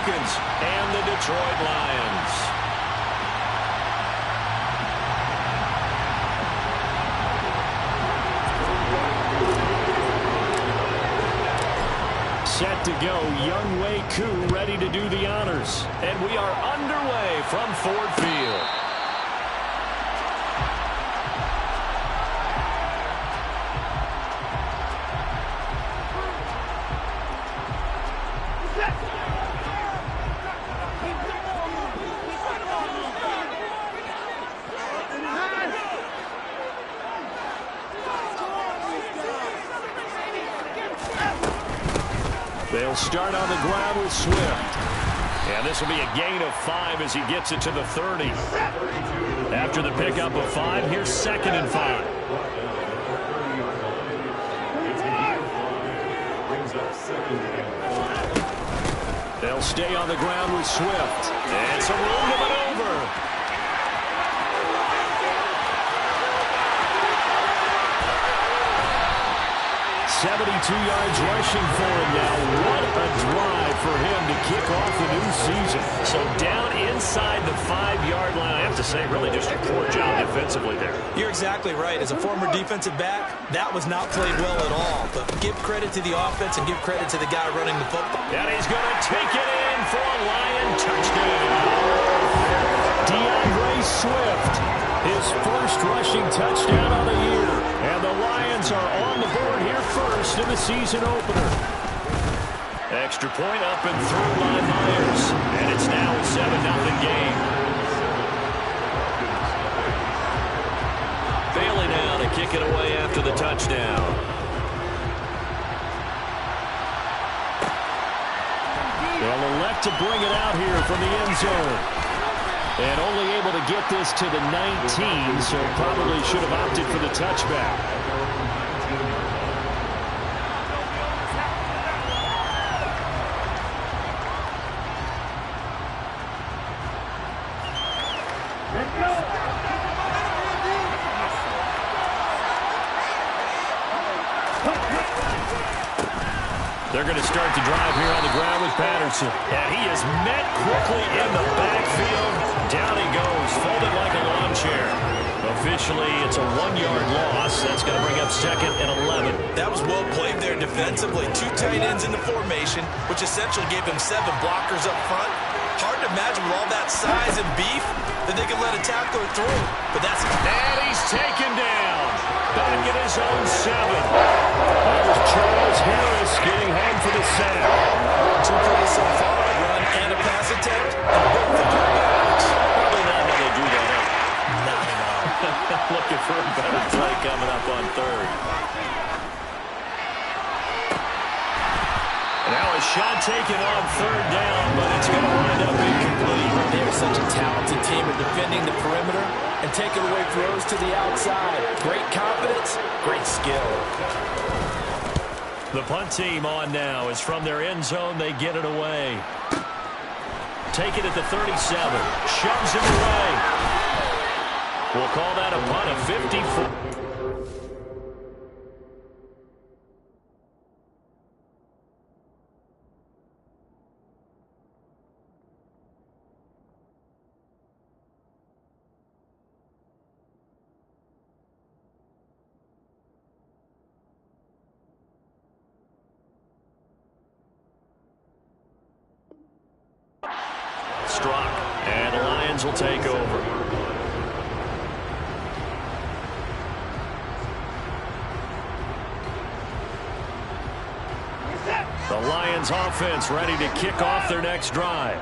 Falcons and the Detroit Lions. Set to go, Young Wei Koo ready to do the honors. And we are underway from Ford Field. They'll start on the ground with Swift. And this will be a gain of 5 as he gets it to the 30. After the pickup of 5, here's 2nd and 5. They'll stay on the ground with Swift. And some room to maneuver. 72 yards rushing for him now. What a drive for him to kick off the new season. So down inside the 5-yard line. I have to say, really just a poor job defensively there. You're exactly right. As a former defensive back, that was not played well at all. But give credit to the offense and give credit to the guy running the football. And he's going to take it in for a Lion touchdown. DeAndre Swift, his first rushing touchdown of the year. And the Lions are on the board here first in the season opener. Extra point up and through by Myers. And it's now a 7-0 game. Bailey now to kick it away after the touchdown. They'll elect to bring it out here from the end zone. And only able to get this to the 19, so probably should have opted for the touchback. They're going to start the drive here on the ground with Patterson. And he is met quickly in the backfield. Down he goes, folded like a lawn chair. Officially, it's a 1-yard loss. That's going to bring up 2nd and 11. That was well played there defensively. 2 tight ends in the formation, which essentially gave him 7 blockers up front. Hard to imagine with all that size and beef that they could let a tackler through. But that's... And he's taken down. Back at his own 7. That was Charles Harris getting home for the sack. 2 plays so far, a run and a pass attempt. And both the drawbacks. Probably not how they drew that up. Not at all. Looking for a better play coming up on 3rd. Now a shot taken on 3rd down, but it's going to wind up incomplete. They are such a talented team at defending the perimeter and taking away throws to the outside. Great confidence, great skill. The punt team on now is from their end zone. They get it away. Take it at the 37. Shoves him away. We'll call that a punt of 54. Struck, and the Lions will take over. The Lions offense ready to kick off their next drive.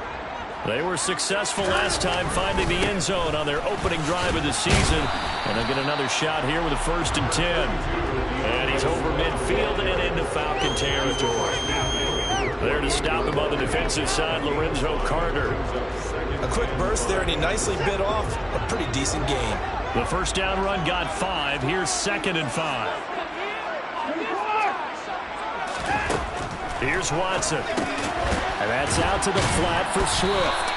They were successful last time finding the end zone on their opening drive of the season. And they'll get another shot here with a 1st and 10. And he's over midfield and into Falcon territory. There to stop him on the defensive side, Lorenzo Carter. A quick burst there, and he nicely bit off a pretty decent gain. The 1st down run got 5. Here's 2nd and 5. Here's Watson. And that's out to the flat for Swift.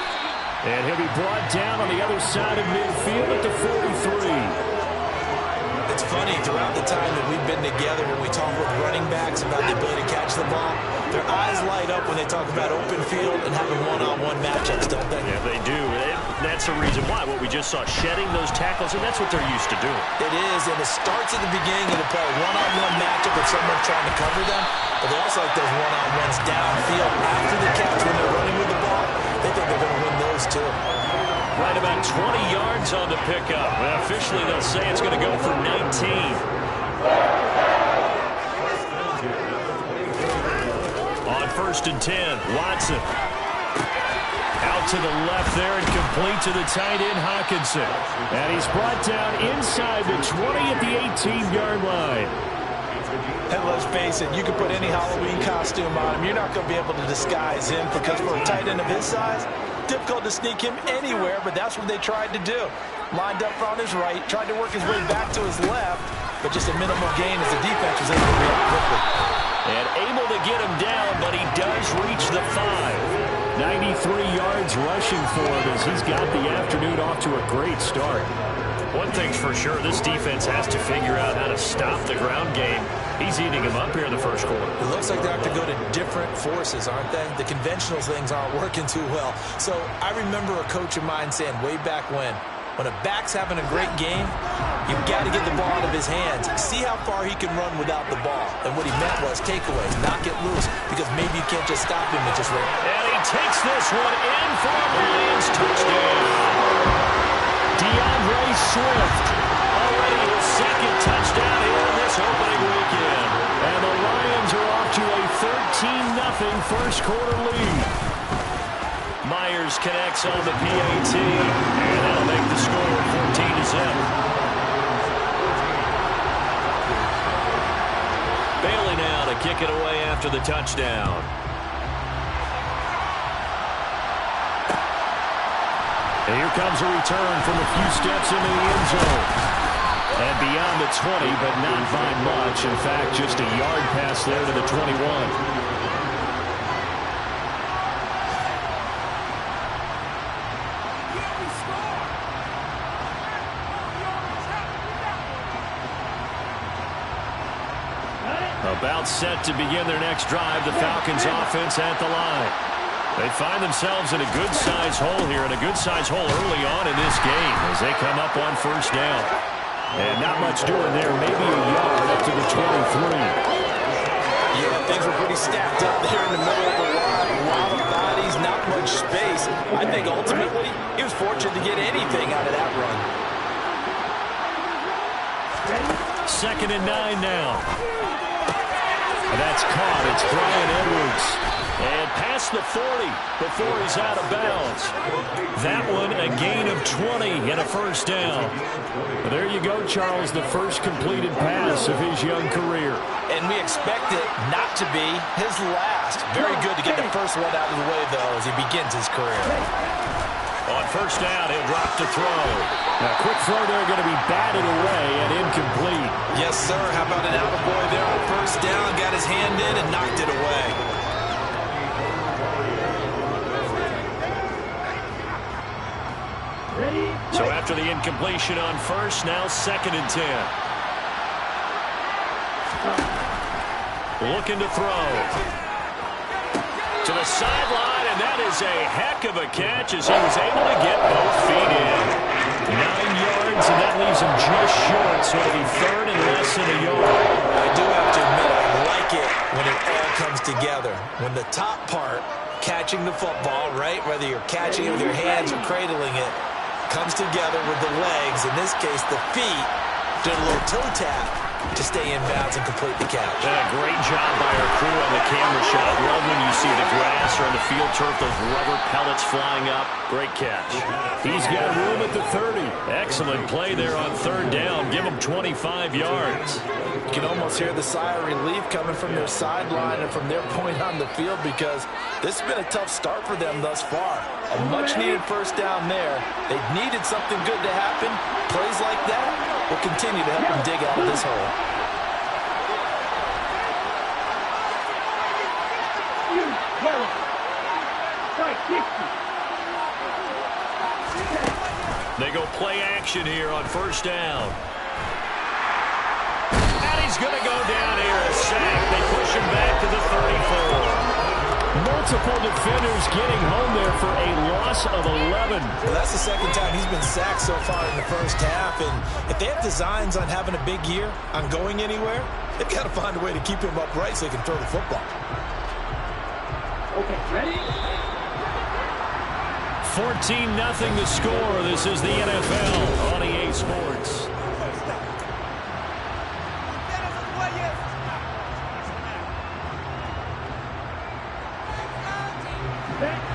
And he'll be brought down on the other side of midfield at the 43. It's funny, throughout the time that we've been together, when we talk with running backs about the ability to catch the ball, their eyes light up when they talk about open field and having one-on-one matchups, don't they? Yeah, they do. And that's the reason why. What we just saw, shedding those tackles, and that's what they're used to doing. It is, and it starts at the beginning of the play. One-on-one matchup with someone trying to cover them, but they also like those one-on-ones downfield after the catch when they're running with the ball. They think they're going to win those, too. Right about 20 yards on the pickup. Well, officially, they'll say it's going to go for 19. On 1st and 10, Watson. Out to the left there and complete to the tight end, Hawkinson. And he's brought down inside the 20 at the 18-yard line. And let's face it, you can put any Halloween costume on him. You're not going to be able to disguise him because for a tight end of his size, difficult to sneak him anywhere, but that's what they tried to do. Lined up on his right, tried to work his way back to his left, but just a minimal gain as the defense was able to react quickly. And able to get him down, but he does reach the 5. 93 yards rushing for him as he's got the afternoon off to a great start. One thing's for sure, this defense has to figure out how to stop the ground game. He's eating him up here in the first quarter. It looks like they have to go to different forces, aren't they? The conventional things aren't working too well. So I remember a coach of mine saying way back when a back's having a great game, you've got to get the ball out of his hands. See how far he can run without the ball. And what he meant was takeaways, knock it loose, because maybe you can't just stop him and just run. And he takes this one in for a Lions touchdown. DeAndre Swift, already his second touchdown here in this opening weekend. And the Lions are off to a 13-0 first quarter lead. Myers connects on the PAT, and that'll make the score 14-0. Bailey now to kick it away after the touchdown. And here comes a return from a few steps into the end zone. And beyond the 20, but not by much. In fact, just a yard pass there to the 21. About set to begin their next drive, the Falcons offense at the line. They find themselves in a good-sized hole here, and a good-sized hole early on in this game as they come up on first down. And not much doing there, maybe a yard up to the 23. Yeah, things were pretty stacked up there in the middle of the line. A lot of bodies, not much space. I think ultimately he was fortunate to get anything out of that run. 2nd and 9 now. And that's caught. It's Brian Edwards. And past the 40 before he's out of bounds. That one a gain of 20 and a first down. Well, there you go, Charles, the first completed pass of his young career. And we expect it not to be his last. Very good to get the first one out of the way, though, as he begins his career. On first down, he'll drop to throw. Now, quick throw there, going to be batted away and incomplete. Yes, sir. How about an attaboy there on first down? Got his hand in and knocked it away. So after the incompletion on first, now 2nd and 10. Looking to throw. To the sideline, and that is a heck of a catch as he was able to get both feet in. 9 yards, and that leaves him just short, so it'll be 3rd and less than a yard. I do have to admit, I like it when it all comes together. When the top part, catching the football, right, whether you're catching it with your hands or cradling it, comes together with the legs, in this case the feet, did a little toe tap to stay in bounds and complete the catch. And a great job by our crew on the camera shot. Love when you see the grass or on the field turf, those rubber pellets flying up. Great catch. He's got room at the 30. Excellent play there on 3rd down. Give him 25 yards. You can almost hear the sigh of relief coming from their sideline and from their point on the field because this has been a tough start for them thus far. A much-needed first down there. They needed something good to happen. Plays like that will continue to help them dig out of this hole. They go play action here on first down. going to go down here, a sack. They push him back to the 34. Multiple defenders getting home there for a loss of 11. Well, that's the second time he's been sacked so far in the first half. And if they have designs on having a big year, on going anywhere, they've got to find a way to keep him upright so they can throw the football. Okay, ready? 14-0 the score. This is the NFL on EA Sports.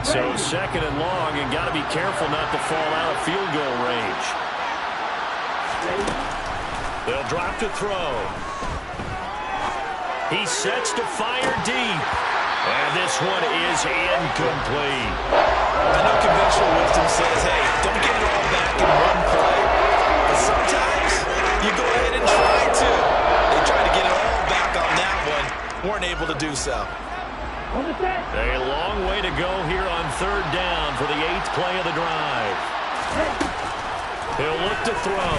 So second and long, and got to be careful not to fall out of field goal range. They'll drop to throw. He sets to fire deep. And this one is incomplete. I know conventional wisdom says, hey, don't get it all back in one play. But sometimes you go ahead and try to. They tried to get it all back on that one. Weren't able to do so. A long way to go here on third down for the 8th play of the drive. He'll look to throw.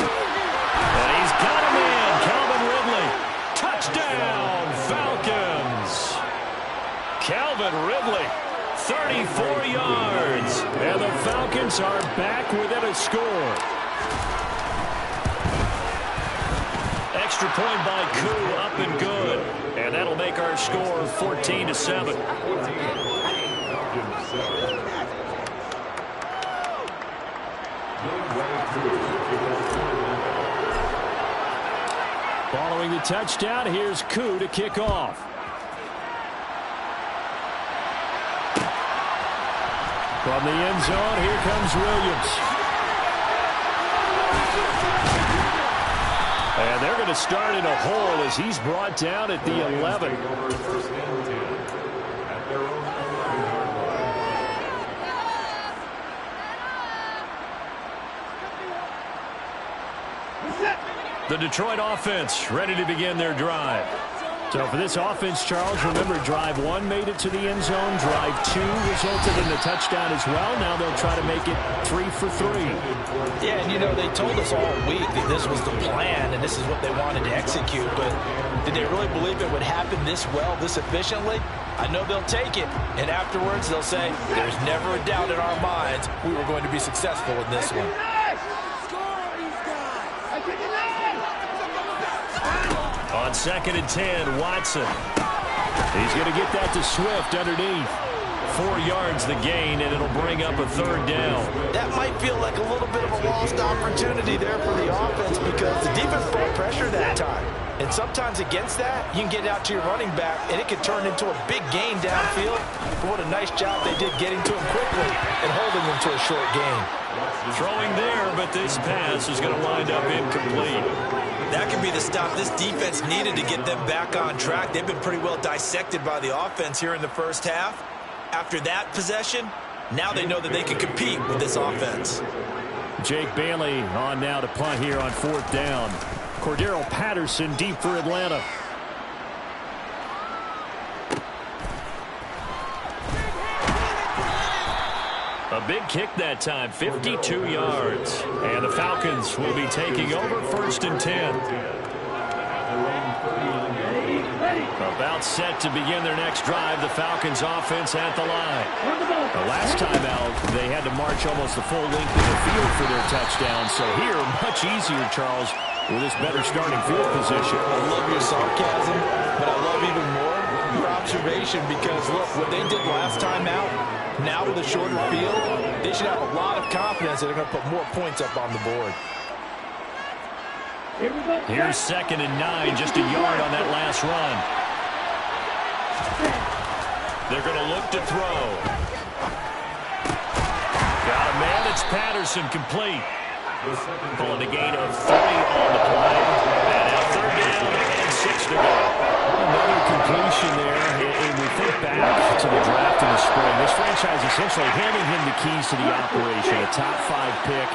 And he's got him in. Calvin Ridley. Touchdown, Falcons. Calvin Ridley, 34 yards. And the Falcons are back within a score. Extra point by Koo, up and good. And that'll make our score 14-7. Following the touchdown, here's Koo to kick off. From the end zone, here comes Williams. And they're going to start in a hole as he's brought down at the 11. The Detroit offense ready to begin their drive. So for this offense, Charles, remember drive 1 made it to the end zone. Drive 2 resulted in a touchdown as well. Now they'll try to make it 3 for 3. Yeah, and you know, they told us all week that this was the plan and this is what they wanted to execute. But did they really believe it would happen this well, this efficiently? I know they'll take it. And afterwards, they'll say, there's never a doubt in our minds we were going to be successful in this one. On 2nd and 10, Watson. He's going to get that to Swift underneath. 4 yards the gain, and it'll bring up a 3rd down. That might feel like a little bit of a lost opportunity there for the offense because the defense brought pressure that time. And sometimes against that, you can get out to your running back, and it could turn into a big gain downfield. But what a nice job they did getting to him quickly and holding him to a short gain. Throwing there, but this pass is going to wind up incomplete. That could be the stop this defense needed to get them back on track. They've been pretty well dissected by the offense here in the first half. After that possession, now they know that they can compete with this offense. Jake Bailey on now to punt here on 4th down. Cordero Patterson deep for Atlanta. A big kick that time, 52 yards. And the Falcons will be taking over 1st and 10. About set to begin their next drive, the Falcons offense at the line. The last time out, they had to march almost the full length of the field for their touchdown. So here, much easier, Charles, with this better starting field position. I love your sarcasm, but I love even more your observation because, look, what they did last time out, now with a shorter field, they should have a lot of confidence that they're going to put more points up on the board. Here's 2nd and 9, just a yard on that last run. They're going to look to throw. Got a man, it's Patterson, complete. Pulling a gain of 30 on the play. And now 3rd down and 6 to go. Another completion there. And we think back to the draft in the spring. This franchise essentially handing him the keys to the operation. A top 5 pick.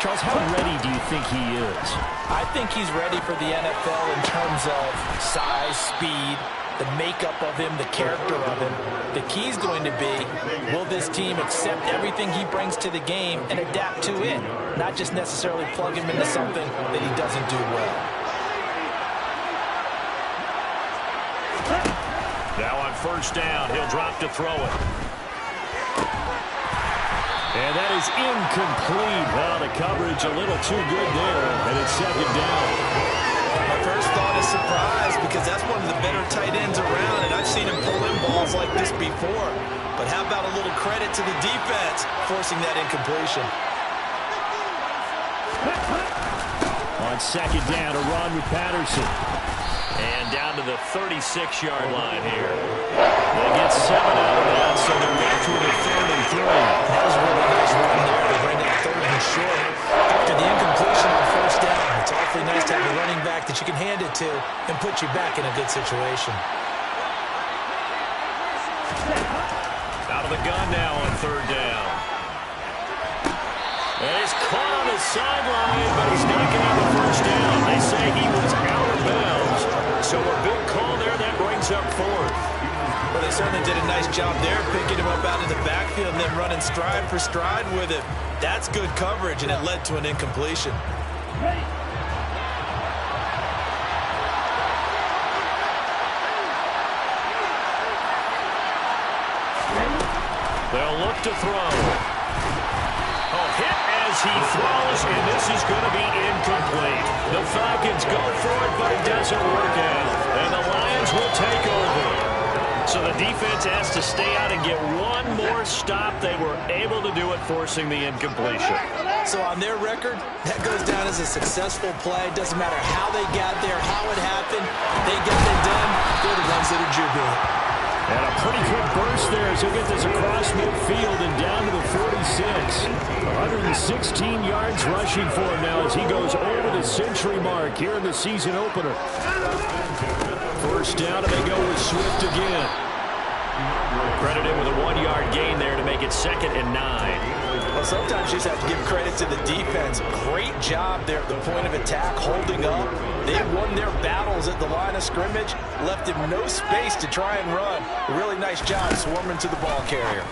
Charles, how ready do you think he is? I think he's ready for the NFL in terms of size, speed, the makeup of him, the character of him. The key's going to be, will this team accept everything he brings to the game and adapt to it, not just necessarily plug him into something that he doesn't do well. first down. He'll drop to throw it. And that is incomplete. Well, the coverage a little too good there, and it's second down. My first thought is surprise because that's one of the better tight ends around, and I've seen him pull in balls like this before. But how about a little credit to the defense forcing that incompletion? On second down, a run with Patterson. And down to the 36-yard line here. They get 7 out of that, so they're left with a 3rd and 3. That was a really nice run there. They bring that 3rd and short. After the incompletion on first down, it's awfully nice to have a running back that you can hand it to and put you back in a good situation. Out of the gun now on 3rd down. And he's caught on the sideline, but he's not going to have the first down. They say he was out of bounds. So a big call there that brings up 4th. Well, they certainly did a nice job there, picking him up out of the backfield and then running stride for stride with it. That's good coverage, and it led to an incompletion. They'll look to throw. Hit as he throws, and this is going to be incomplete. The Falcons go for it, but it doesn't work out. And the Lions will take over. So the defense has to stay out and get one more stop. They were able to do it, forcing the incompletion. So on their record, that goes down as a successful play. Doesn't matter how they got there, how it happened. They get it done. They're the ones that are jubilant. And a pretty quick burst there as he'll get this across midfield and down to the 46. 116 yards rushing for him now as he goes over the century mark here in the season opener. First down, and they go with Swift again. Credited with a 1-yard gain there to make it 2nd and 9. Well, sometimes you just have to give credit to the defense. Great job there at the point of attack, holding up. They won their battles at the line of scrimmage, left him no space to try and run. A really nice job swarming to the ball carrier.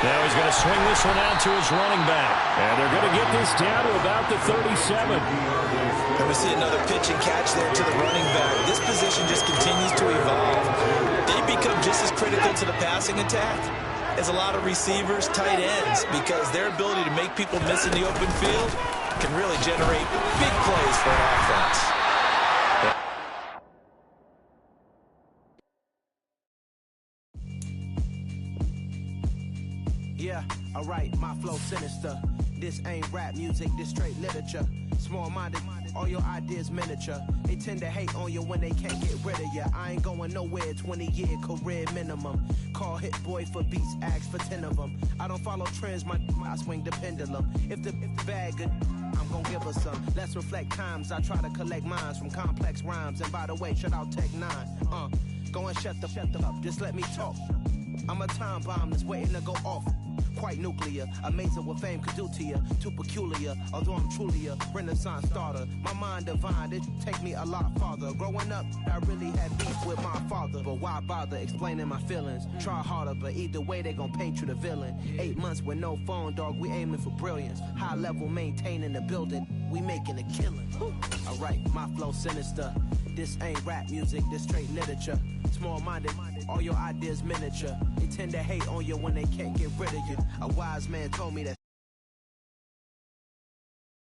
Now he's going to swing this one out to his running back. And they're going to get this down to about the 37. And we see another pitch and catch there to the running back. This position just continues to evolve. They become just as critical to the passing attack as a lot of receivers, tight ends, because their ability to make people miss in the open field can really generate big plays for an offense. Yeah, alright, my flow sinister. This ain't rap music, this straight literature. Small-minded, all your ideas miniature. They tend to hate on you when they can't get rid of you. I ain't going nowhere, 20-year career minimum. Call Hit Boy for beats, ask for 10 of them. I don't follow trends, I swing the pendulum. If the bag good, I'm gonna give her some. Let's reflect times, I try to collect minds from complex rhymes. And by the way, shut out Tech 9. Go and shut the up, just let me talk. I'm a time bomb that's waiting to go off. Quite nuclear, amazing what fame could do to you. Too peculiar, although I'm truly a renaissance starter. My mind divine, it take me a lot farther. Growing up, I really had beef with my father. But why bother explaining my feelings? Try harder, but either way they gon' paint you the villain. 8 months with no phone, dog, we aiming for brilliance. High level maintaining the building, we making a killing. Alright, my flow sinister. This ain't rap music, this straight literature. Small-minded, all your ideas miniature. They tend to hate on you when they can't get rid of you. A wise man told me that